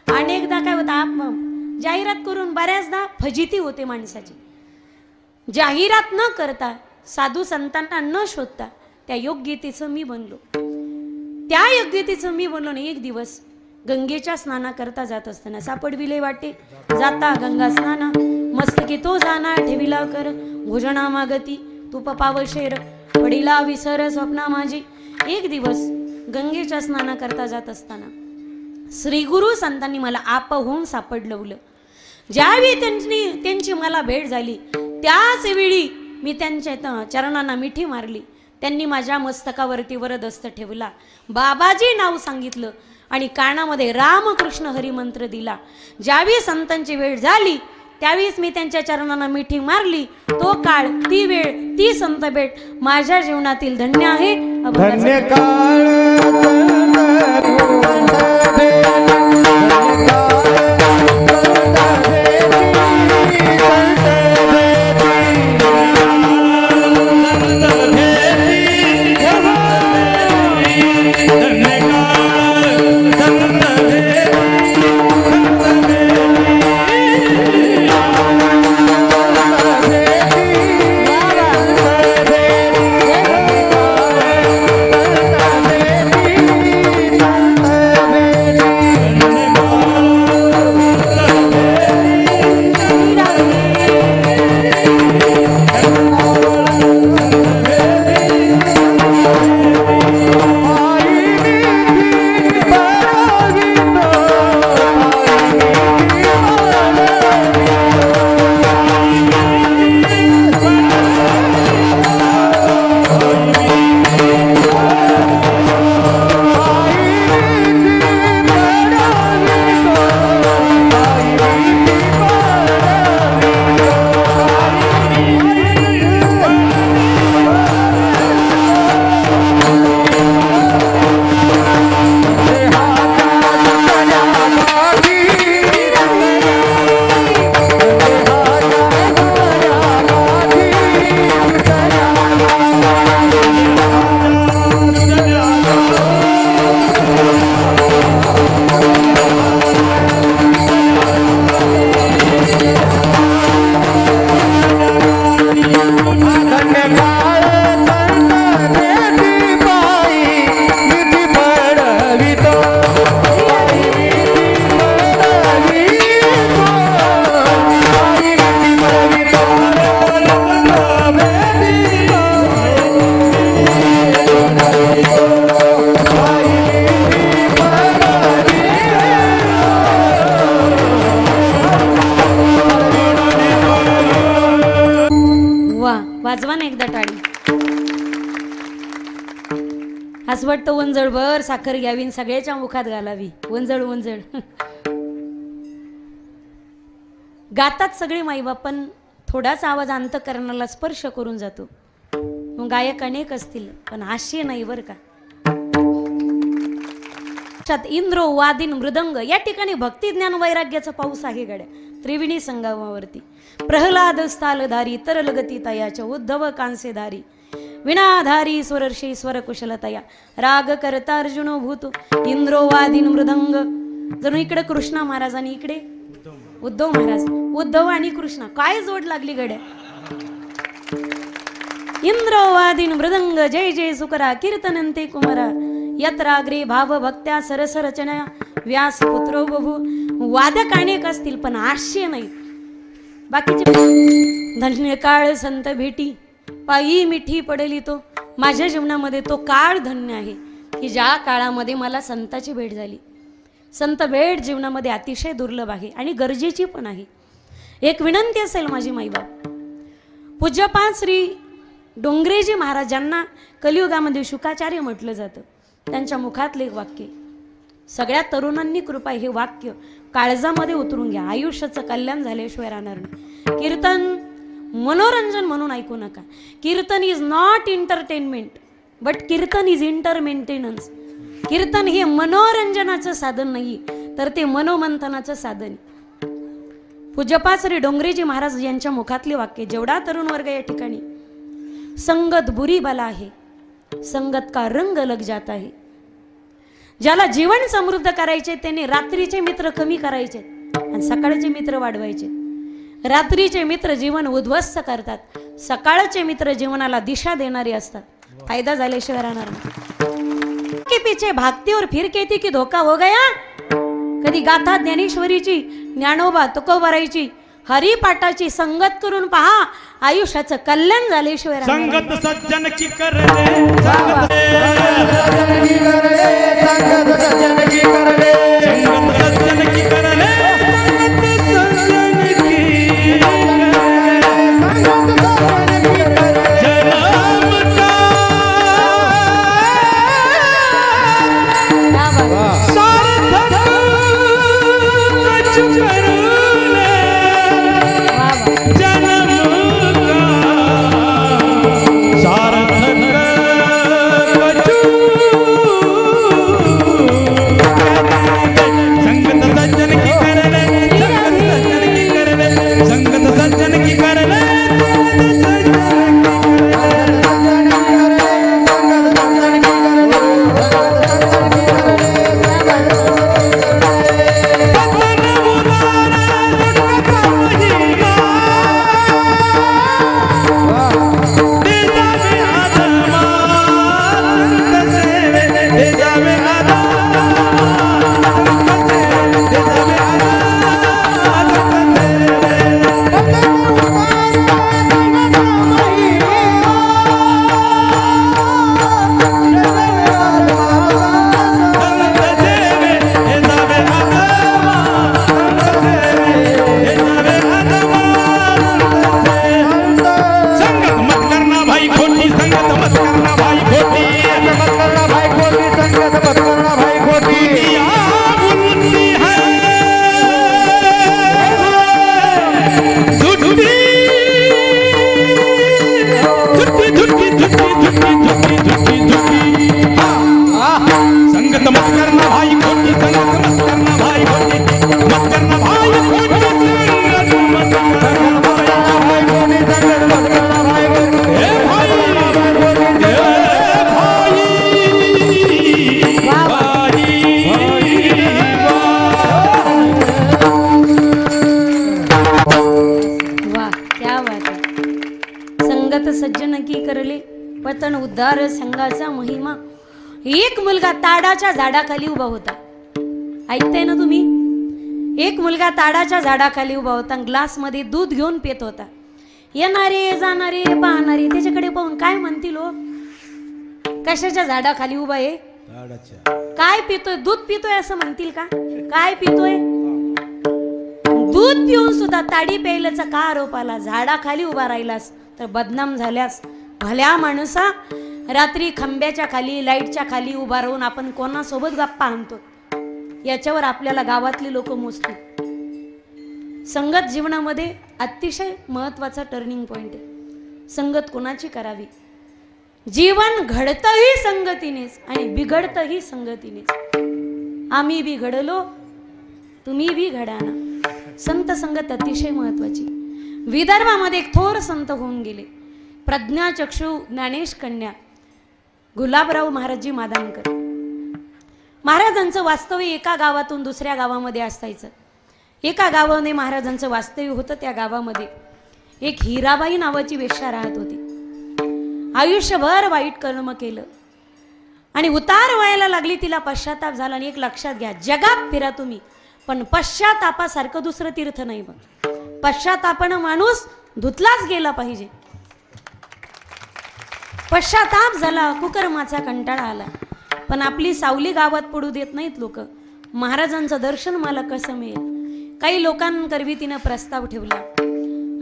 अनेकदा काय होतं, जाहिरात करून बऱ्याचदा फजिती होते माणसाची। जाहिरात न करता, साधू संतांना न शोधता त्या योग्यतेचं मी बनलो, त्या योग्यतेचं मी बनलो नाही। एक दिवस गंगेच्या स्नानाकरता जात असताना सापडविले वाटे, जाता गंगा स्नाना मस्तकी तो जाना, ठेविला कर भोजना मागती तूप पावशेर, पडिला विसर स्वप्ना माझी। एक दिवस गंगेच्या स्नानाकरता जात असताना श्री गुरु संतांनी मला आप होऊन सापडलवलं। ज्यावेळी त्यांची मला भेट झाली त्याच वेळी मी त्यांच्या चरणांना मिठी मारली। त्यांनी माझ्या मस्तकावरती वरदहस्त ठेवला, बाबाजी नाव सांगितलं आणि कानामध्ये रामकृष्ण हरी मंत्र दिला। ज्यावेळी संतांची वेळ झाली त्यावेळीच मी त्यांच्या चरणांना मिठी मारली। तो काळ, ती वेळ, ती संत भेट माझ्या जीवनातील धन्य आहे। धन्य काळ असं वाटतं वंजळभर साखर घ्यावी सगळ्याच्या मुखात घालावी, वंजळ वंजळ। गातात सगळे माईबाप, पण थोडाच आवाज अंतःकरणाला स्पर्श करून जातो। मग गायक अनेक असतील पण हास्य नाही बर का। इंद्रो वादिन मृदंग, या ठिकाणी भक्ती ज्ञान वैराग्याचा पाऊस आहे गड्या। त्रिवेणी संगमावरती प्रल्हाद स्थालधारी तरलगती तयाच्या उद्धव कांसेधारी, विनाधारी स्वरर्षी स्वर कुशलतया, राग करता अर्जुनो भूतो इंद्रो वादिन मृदंग। जणू इकडे कृष्णा महाराज आणि इकडे उद्धव महाराज, उद्धव आणि कृष्ण काय जोड लागली गड्या। इंद्र वादीन मृदंग जय जय सुकरा कीर्तनंते कुमारा यत्राग्रे भाव भक्त्या सरस रचना व्यास पुत्रो बभू. वादक अनेक असतील पण आश्य नाही. बाकीचे धन्य काळ संत भेटी पायी मिठी पडली तो. माझ्या जीवनामध्ये तो काळ धन्य आहे की ज्या काळामध्ये मला संताची भेट झाली. संत भेट जीवनामध्ये अतिशय दुर्लभ आहे आणि गरजेची पण आहे. एक विनंती असेल माझी माईबाप, पूज्यपाद श्री डोंगरेजी महाराजांना कलियुगामध्ये शुकाचार्य म्हटलं जातं. त्यांच्या मुखातले एक वाक्य, सगळ्या तरुणांनी कृपा हे वाक्य काळजामध्ये उतरून घ्या. आयुष्याचं कल्याण झाल्याशिवाय राहणार नाही. कीर्तन मनोरंजन म्हणून ऐकू नका. Kirtan is not entertainment but kirtan is inter maintenance. कीर्तन हे मनोरंजनाचं साधन नाही तर ते मनोमंथनाचं साधन. पूज्यपाद श्री डोंगरेजी महाराज यांच्या मुखातले वाक्य, जेवढा तरुण वर्ग या ठिकाणी, संगत बुरी बला आहे, संगत का रंग लग जाता है. ज्याला जीवन समृद्ध करायचे त्याने रात्रीचे मित्र कमी करायचे आणि सकाळचे मित्र वाढवायचे. रात्रीचे मित्र जीवन उद्ध्वस्त करतात, सकाळचे मित्र जीवनाला दिशा देणारे असतात. फायदा झाल्याशिवाय राहणार नाही. के पीछे भागती और फिर कहती की धोका हो गया. कधी गाथा ज्ञानेश्वरीची, ज्ञानोबा तुकोबारायची, हरिपाठाची संगत करून पहा, आयुष्याचं कल्याण झाल्याशिवाय संगत सज्जन की कर ले, संगत सज्जन की कर ले, संगत सज्जन की कर ले, संगत सज्जन की कर ले, उद्धार संघाचा महिमा. एक मुलगा ताडाच्या झाडाखाली उभा होता. ऐकताय ना तुम्ही? एक मुलगा ताडाच्या झाडाखाली उभा होता, ग्लास मध्ये दूध घेऊन पित होता. येणारे जाणारे पाहणारे त्याच्याकडे पाहून काय म्हणतील, हो कशाच्या झाडाखाली उभा आहे, काय पितोय, दूध पितोय असं म्हणतील का? काय पितोय? दूध पिऊन सुद्धा ताडी प्यायल्याचा का आरोप आला? झाडाखाली उभा राहिलास तर बदनाम झाल्यास. भल्या माणसा, रात्री खांब्याच्या खाली लाईटच्या खाली उभा राहून आपण कोणासोबत गप्पा आणतो याच्यावर आपल्याला गावातली लोक मोजतील. संगत जीवनामध्ये अतिशय महत्वाचा टर्निंग पॉइंट आहे. संगत कोणाची करावी? जीवन घडतही संगतीनेच आणि बिघडतही संगतीनेच. आम्ही बी घडलो, तुम्ही बी घडा ना. संत संगत अतिशय महत्वाची. विदर्भामध्ये एक थोर संत होऊन गेले, प्रज्ञाचक्षु ज्ञानेश कन्या गुलाबराव महाराजजी मादानकर. महाराजांचं वास्तव्य एका गावातून दुसऱ्या गावामध्ये असायचं. एका गावाने महाराजांचं वास्तव्य होतं. त्या गावामध्ये एक हिराबाई नावाची वेश्या राहत होती. आयुष्यभर वाईट कर्म केलं आणि उतार व्हायला लागली, तिला पश्चाताप झाला. आणि एक लक्षात घ्या, जगात फिरा तुम्ही, पण पश्चातापासारखं दुसरं तीर्थ नाही. बघ, पश्चातापानं माणूस धुतलाच गेला पाहिजे. पश्चाताप झाला, कुकर्माचा कंटाळा आला, पण आपली सावली गावात पडू देत नाहीत लोक. महाराजांचं दर्शन मला कसं मिळेल? काही लोकांकरवी तिनं प्रस्ताव ठेवला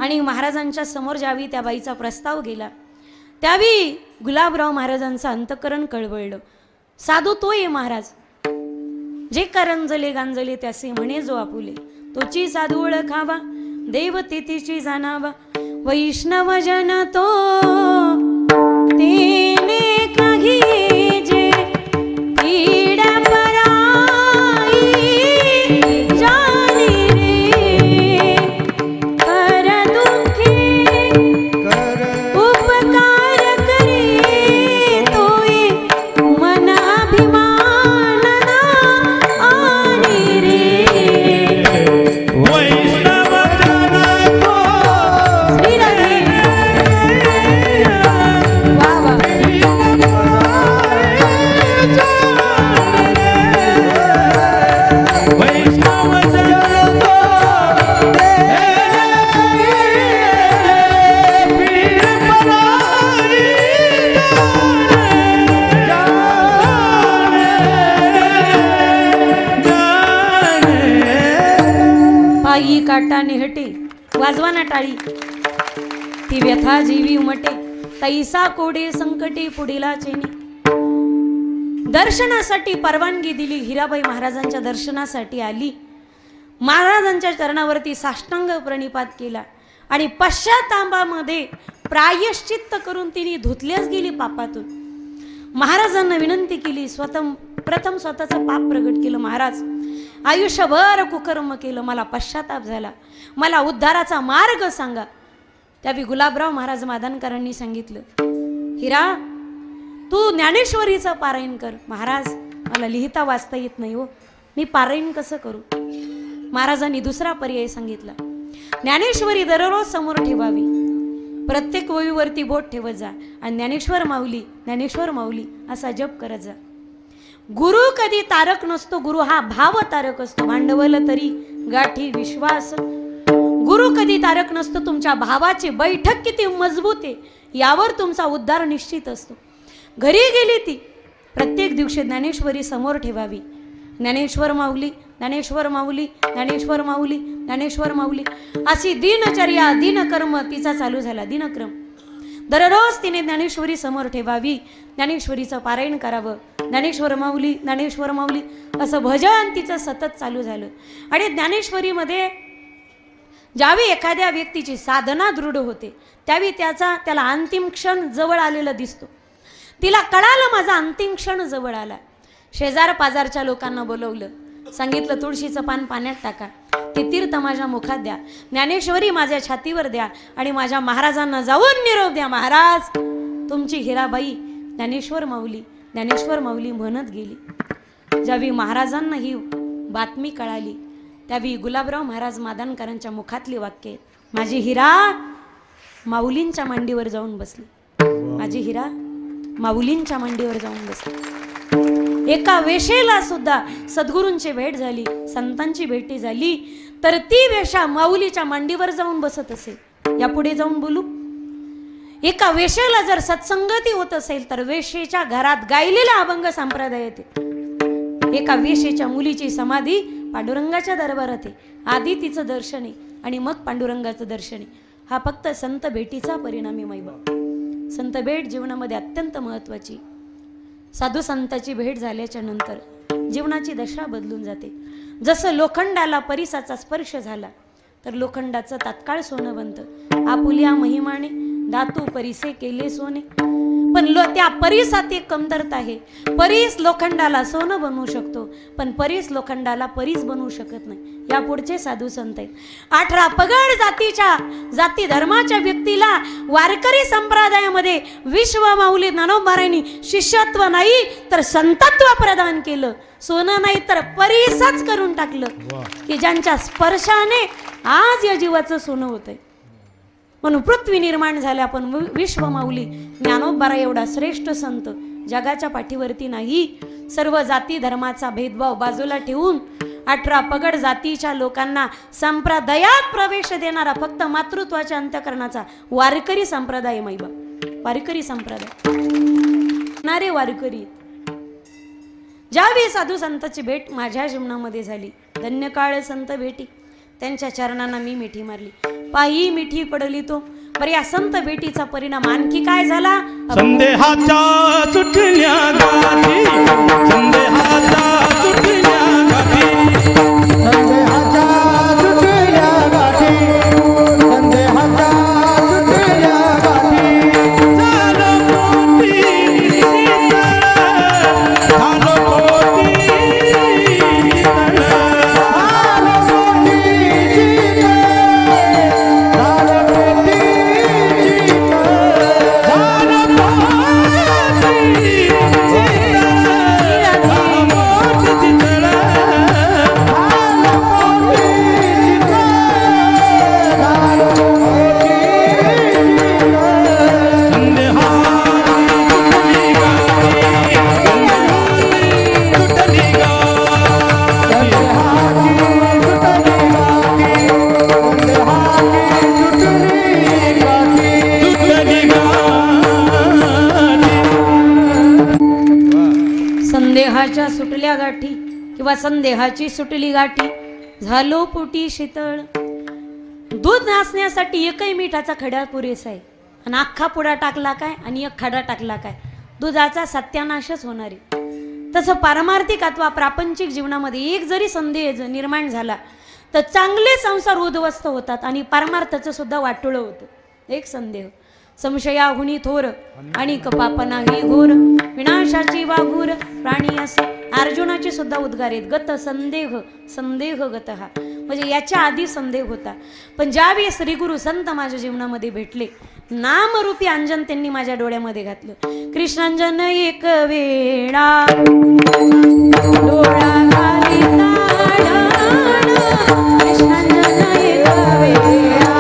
आणि महाराजांच्या समोर ज्यावेळी त्या बाईचा प्रस्ताव गेला त्यावेळी गुलाबराव महाराजांचं अंतकरण कळवळलं. साधू तो ये महाराज, जे करंजले गांजले त्यासे म्हणे जो आपुले, तोची साधू ओळखावा देव तिथीची जाणावा. वैष्णव जन तो तेने काही जे पीडा पराई जाने रे, कर दुःखी उपकार करे तोय मन अभिमान आने रे. वैष्णव जन तो श्रीराधे. वा वा. वैष्णव जन तो पायी काटा निहटे वाजवाना टाळी, ती व्यथा जीवी उमटे, तैसा कोडे संकटे पुढीला चेनी. दर्शनासाठी परवानगी दिली. हिराबाई महाराजांच्या दर्शनासाठी आली, महाराजांच्या चरणावरती साष्टांग प्रणिपात केला आणि पश्चातापामध्ये प्रायश्चित्त करून तिने धुतल्याच गेली पापातून. महाराजांना विनंती केली, प्रथम स्वतःचं पाप प्रगट केलं. महाराज, आयुष्यभर कुकर्म केलं, मला पश्चाताप झाला, मला उद्धाराचा मार्ग सांगा. त्यावेळी गुलाबराव महाराज मादानकरांनी सांगितलं, हिरा तू ज्ञानेश्वरीचं पारायण कर. महाराज, मला लिहिता वाचता येत नाही हो, मी पारायण कसं करू? महाराजांनी दुसरा पर्याय सांगितला, ज्ञानेश्वरी दररोज समोर ठेवावी, प्रत्येक वहीवरती बोट ठेवत जा आणि ज्ञानेश्वर माऊली असा जप करत जा. गुरु कधी तारक नसतो, गुरु हा भाव तारक असतो. भांडवल तरी गाठी विश्वास. गुरु कधी तारक नसतो, तुमच्या भावाची बैठक किती मजबूत आहे यावर तुमचा उद्धार निश्चित असतो. घरी गेली ती, प्रत्येक दिवशी ज्ञानेश्वरी समोर ठेवावी. ज्ञानेश्वर माऊली अशी दिनचर्या दिनकर्म तिचा चालू झाला. दिनक्रम दररोज तिने ज्ञानेश्वरी समोर ठेवावी, ज्ञानेश्वरीचं पारायण करावं. ज्ञानेश्वर माऊली असं भजन तिचं सतत चालू झालं. आणि ज्ञानेश्वरीमध्ये ज्यावेळी एखाद्या व्यक्तीची साधना दृढ होते त्यावेळी त्याला अंतिम क्षण जवळ आलेला दिसतो. तिला कळालं माझा अंतिम क्षण जवळ आला. शेजार पाजारच्या लोकांना बोलवलं, सांगितलं तुळशीचं पान पाण्यात टाका, ते तीर्थ माझ्या मुखात द्या, ज्ञानेश्वरी माझ्या छातीवर द्या आणि माझ्या महाराजांना जाऊन निरोप द्या. महाराज, तुमची हिराबाई ज्ञानेश्वर माऊली म्हणत गेली. ज्यावेळी महाराजांना ही बातमी कळाली त्यावेळी गुलाबराव महाराज मादानकरांच्या मुखातली वाक्य आहेत, माझी हिरा माऊलींच्या मांडीवर जाऊन बसली. माझी हिरा माऊलींच्या मांडीवर जाऊन बसली. एका वेशेला सुद्धा सद्गुरूंची भेट झाली, संतांची भेटी झाली, तर ती वेशा माऊलीच्या मांडीवर जाऊन बसत असेल. यापुढे जाऊन बोलू. एका वेशेला जर सत्संगती होत असेल तर वेशेच्या घरात गायलेला अभंग संप्रदाय येते. एका वेशेच्या मुलीची समाधी पांडुरंगाच्या दरबारात आहे. आधी तिचं दर्शन आहे आणि मग पांडुरंगाचं दर्शन आहे. हा फक्त संत भेटीचा परिणाम आहे माईबाप. संत भेट जीवनामध्ये अत्यंत महत्वाची. साधू संताची भेट झाल्याच्या नंतर जीवनाची दशा बदलून जाते. जसं लोखंडाला परिसाचा स्पर्श झाला तर लोखंडाचं तात्काळ सोनं बनतं. आपुल्या महिमाने धातू परिसे केले सोने. पण त्या परिसात एक कमतरता आहे. परीस लोखंडाला सोनं बनवू शकतो पण परीस लोखंडाला परीस बनवू शकत नाही. या पुढचे साधू संत आहेत. 18 पगड जाती धर्माच्या व्यक्तीला वारकरी संप्रदायामध्ये विश्व माऊली ज्ञानोबारायांनी शिष्यत्व नाही तर संतत्व प्रदान केलं. सोनं नाही तर परीसच करून टाकलं की ज्यांच्या स्पर्शाने आज या जीवाचं सोनं होतंय. म्हणून पृथ्वी निर्माण झाल्या, पण विश्वमाऊली ज्ञानोबा एवढा श्रेष्ठ संत जगाच्या पाठीवरती नाही. सर्व जाती धर्माचा भेदभाव बाजूला ठेवून 18 पगड जातीच्या लोकांना संप्रदायात प्रवेश देणारा फक्त मातृत्वाच्या अंतःकरणाचा वारकरी संप्रदाय माईबा. वारकरी संप्रदाय नारे वारकरी. ज्यावेळी साधू संतांची भेट माझ्या जीवनामध्ये झाली, धन्य काळ संत भेटी, त्यांच्या चरणांना मी मिठी मारली. पायी मिठी पडली तो. बरं, या संत भेटीचा परिणाम आणखी काय झाला? संदेहाच्या सुटल्या गाठी, संदेहाच्या सुटल्या गाठी, संदेहाच्या सुटल्या गाठी, संदेहाच्या सुटल्या गाठी. झालं मोठी शीतळ, झालं मोठी शीतळ, झालं मोठी शीतळ, झालं मोठी शीतळ, झालं मोठी शीतळ, संदेहाच्या सुटल्या गाठी किंवा संदेहाची सुटली गाठी, झालो पोटी शीतळ. दूध नाचण्यासाठी एकही मिठाचा खडा पुरेसा आहे, आणि अख्खा पुडा टाकला काय आणि एक खडा टाकला काय, दुधाचा सत्यानाशच होणार आहे. तसं पारमार्थिक अथवा प्रापंचिक जीवनामध्ये एक जरी संदेह निर्माण झाला तर चांगले संसार उद्ध्वस्त होतात आणि पारमार्थाचं सुद्धा वाटोळं होतं. एक संदेह संशयाहुनी थोर आणि पापनाही घोर, विनाशाची वाघूर प्राणी असे अर्जुनाचे सुद्धा उद्गार आहेत. गत संदेह संदेह गत हा म्हणजे याच्या आधी संदेह होता, पण ज्यावेळी श्री गुरु संत माझ्या जीवनामध्ये भेटले, नामरूपी अंजन त्यांनी माझ्या डोळ्यामध्ये घातलं. कृष्णांजन एक वेळा डोळा घालिता ढाळ, कृष्णांजन एक वेळा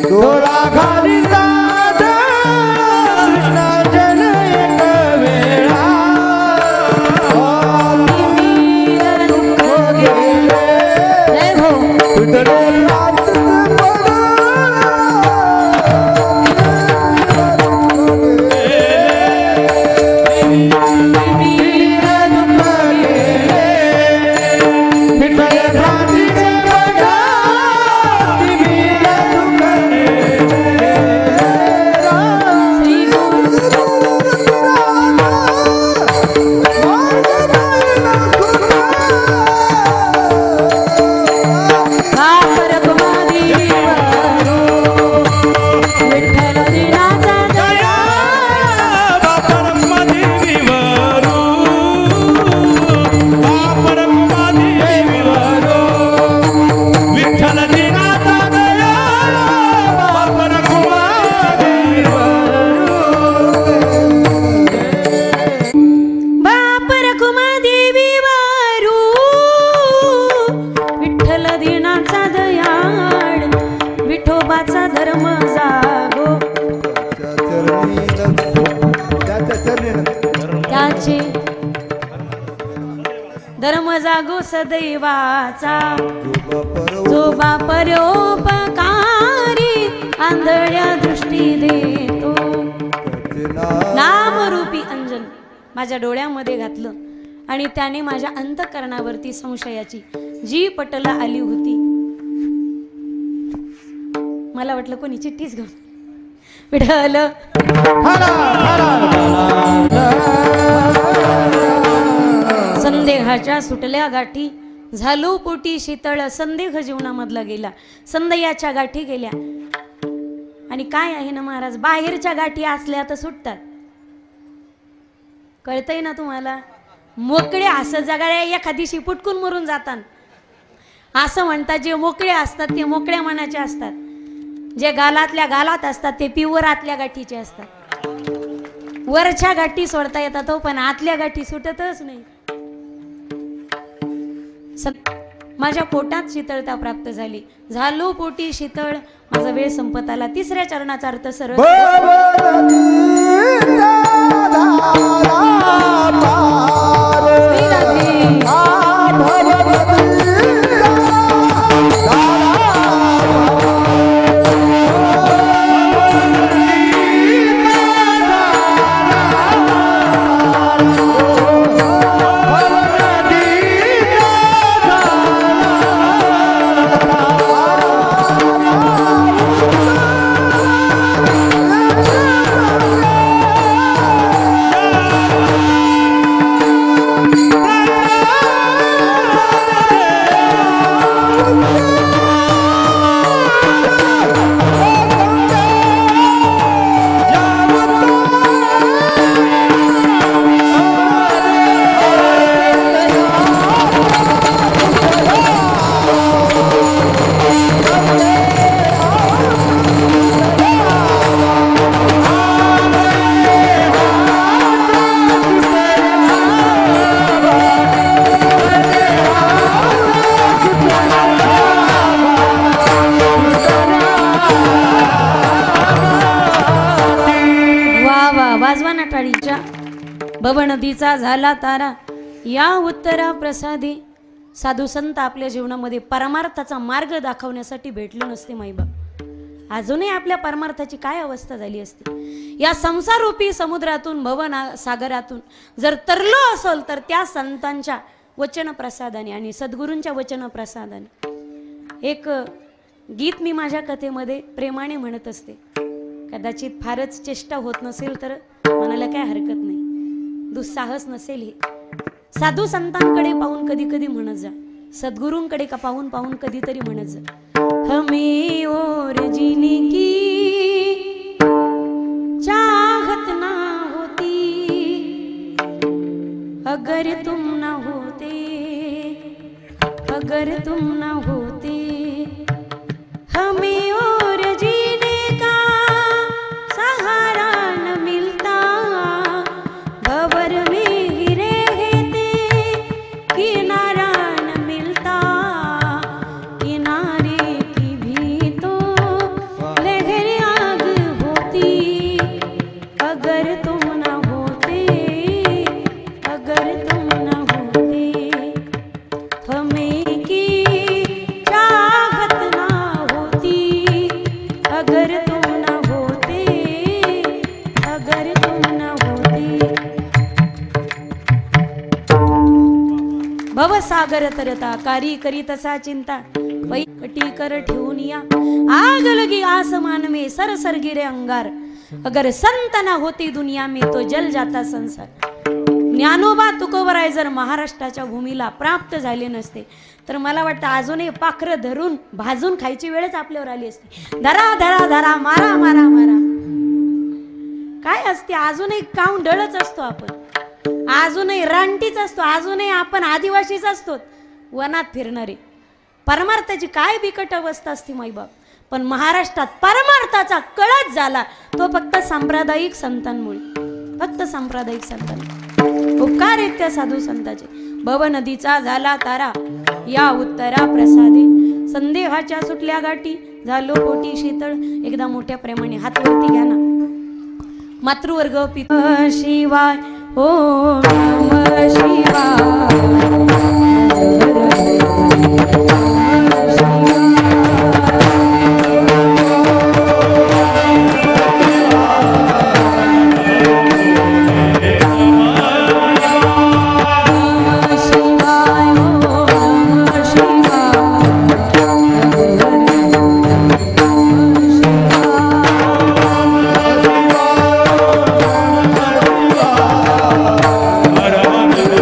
डोळा घालिता कृष्णांजन एक वेळा, दुःख गेले जय हो. विठ्ठल रात्री धर्म जागो सदैवाचा, जो परोपकारी आंधळ्या दृष्टी देतो. नामरूपी अंजन माझ्या डोळ्यामध्ये घातलं आणि त्याने माझ्या अंतःकरणावरती संशयाची जी पटला आली होती. मला वाटलं कोणी चिठ्ठीच घेऊन विठ्ठल संदेहाच्या सुटल्या गाठी, झालो पोटी शीतळ. संदेह जीवनामधला गेला, संदेहाच्या गाठी गेल्या. आणि काय आहे ना महाराज, बाहेरच्या गाठी असल्या तर सुटतात. कळतंय ना तुम्हाला? मोकळे असं जगाला एखादीशी पुटकून मरून जातात. असं म्हणतात जे मोकळे असतात ते मोकळ्या मनाचे असतात, जे गालातल्या गालात असतात ते प्युअर आतल्या गाठीचे असतात. वरच्या गाठी सोडता येतात हो, पण आतल्या गाठी सुटतच नाही. माझ्या पोटात शीतळता प्राप्त झाली, झालो पोटी शीतळ, माझा वेळ संपत आला. तिसऱ्या चरणाचा अर्थ सरळ भव नदीचा झाला तारा या उत्तरा प्रसादी. साधू संत आपल्या जीवनामध्ये परमार्थाचा मार्ग दाखवण्यासाठी भेटले नसते माईबाप, अजूनही आपल्या परमार्थाची काय अवस्था झाली असती. या संसाररूपी समुद्रातून भवन सागरातून जर तरलो असेल तर त्या संतांच्या वचन प्रसादाने आणि सद्गुरूंच्या वचन प्रसादाने. एक गीत मी माझ्या कथेमध्ये प्रेमाने म्हणत असते, कदाचित फारच चेष्टा होत नसेल तर म्हणायला काय हरकत नाही, दुस्साहस नसेल हे. साधू संतांकडे पाहून कधी कधी म्हणत जा, सद्गुरूंकडे का पाहून पाहून कधीतरी म्हणत जा, हमें और जीने की चाहत ना होती अगर तुम ना होते, अगर तुम ना होते. हमें और जीने का सहारा न मिलता, भंवर में ही रहते किनारा न मिलता. किनारे की भी तो लहर आग होती अगर तुम ना होते, अगर तुम ना होते. हमें की चाहत ना होती अगर तुम ना होते, अगर तुम ना होते. भवसागर तरता कारी करी तसा चिंता, कटी कर ठेवून या आग लगी आसमान में सर सर गिरे अंगार. अगर संत ना होती दुनिया में तो जल जाता संसार. ज्ञानोबा तुकोबराय जर महाराष्ट्राच्या भूमीला प्राप्त झाले नसते तर मला वाटतं अजूनही पाखरं धरून भाजून खायची वेळच आपल्यावर आली असते. धरा धरा धरा मारा मारा मारा काय असते, अजूनही काऊन डळच असतो आपण, अजूनही रानटीच असतो, अजूनही आपण आदिवासीच असतो, वनात फिरणारे. परमार्थाची काय बिकट अवस्था असते माईबाप. पण महाराष्ट्रात परमार्थाचा कळच झाला तो फक्त सांप्रदायिक संतांमुळे, फक्त सांप्रदायिक संतांमुळे. उपकार आहेत त्या साधू संताचे. भव नदीचा झाला तारा या उत्तरा प्रसादे. संदेहाच्या सुटल्या गाठी झालो पोटी शीतळ. एकदा मोठ्या प्रेमाने हात वरती घ्या ना. मातृवर्ग पिता शिवाय ओम नमः शिवाय. हर हर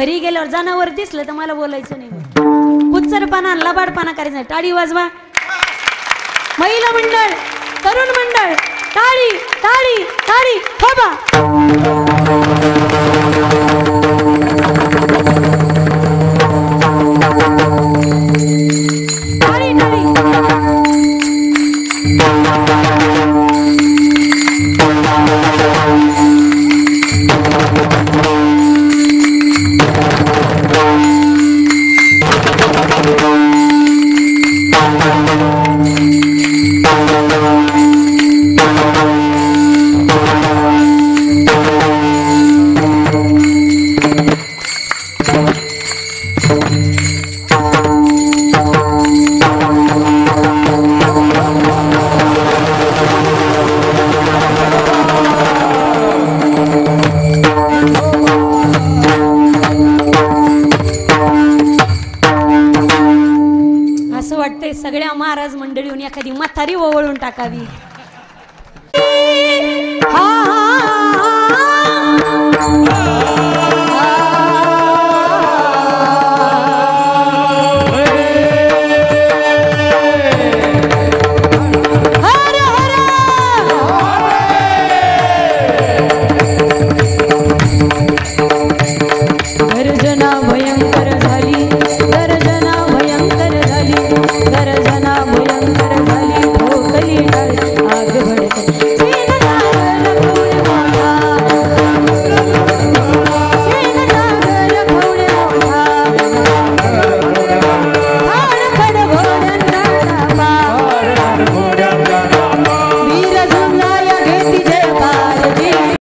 घरी गेल्यावर जनावर दिसलं तर मला बोलायचं नाही. कुच्चरपणा लबाडपणा करायचं नाही. टाळी वाजवा. महिला मंडळ, तरुण मंडळ, टाळी टाळी टाळी थांबा. टाळी टाळी. असं वाटतंय सगळ्या महाराज मंडळीहून एखादी म्हातारी ओवळून टाकावी.